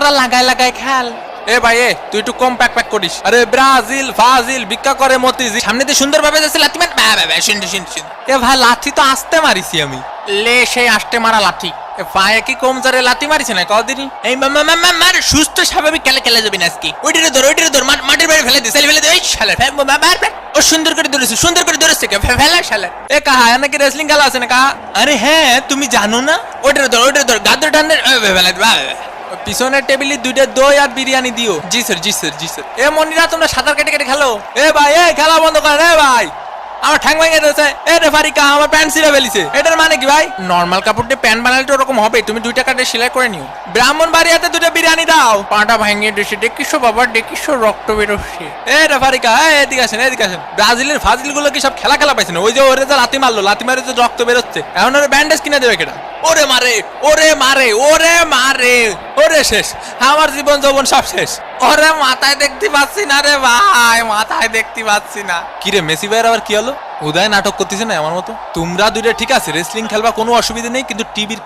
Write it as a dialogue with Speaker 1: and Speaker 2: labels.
Speaker 1: তোরা লাগাই লাগাই খেল। এ ভাই এ তুই একটু কম প্যাক প্যাক করিস। আরে ব্রাজিল ফাজিল ভিক্ষা করে মতিজি সামনে দিয়ে সুন্দর ভাবে যাচ্ছে লাথি মার শুন এ ভাই লাথি তো আসতে মারিছি আমি লে সেই আসতে মারা লাথি এ পায়ে কি কম জোরে লাথি মারিছে না কদিনই এই মার সুস্থ স্বাভাবিক খেলে যাবি না আজকে ওইটারে ধর মাটির বাইরে ফেলে দে এই শালা মার ও সুন্দর করে ধরেছে ফেলা শালা এ কাহা নাকি রেসলিং খেলা আছে না কাহা আরে হ্যাঁ তুমি জানো না ওইটারে ধর গাদর ঠান্ডার ফেলা পিছনের টেবিলে 2টা দই আর বিরিয়ানি দিও। জি স্যার। এ মনিরা তোমরা সাঁতার কেটে খেলো। এ ভাই এ খেলা বন্ধ করেন। এ ভাই আমার ঠ্যাং ভেঙে দিয়েছে। এ রেফারি কা আমার প্যান্ট ছিঁড়ে ফেলিছে। এটার মানে কি ভাই? নরমাল কাপড় দিয়ে প্যান্ট বানালে তো ওরকম হবে। তুমি 2টা কাটে সেলাই করে নিও। ব্রাহ্মণবাড়িয়াতে 2টা বিরিয়ানি দাও। পাটা ভেঙে দিয়েছে। দেখিসো বাবা দেখিসো রক্ত বেরোচ্ছে। এ রেফারি কা এদিকে আসেন। ব্রাজিলের ফাজিল গুলো কি সব খেলা পাইছে না? ওই যে ওরে যে লাথি মারে যে রক্ত বেরোচ্ছে। এখন ওরে ব্যান্ডেজ কিনে দেবে কেটা? ওরে মারে ওরে শেষ আমার জীবন যৌবন সব শেষ। ওরে মাথায় দেখতে পাচ্ছি না রে ভাই, মাথায় দেখতে পাচ্ছি না। কি রে মেসি ভাইয়ের আবার কি হলো? উদয় নাটক করতেছে না আমার মতো। তোমরা 2টা ঠিক আছে রেসলিং খেলবা কোনো অসুবিধা নেই, কিন্তু টিভির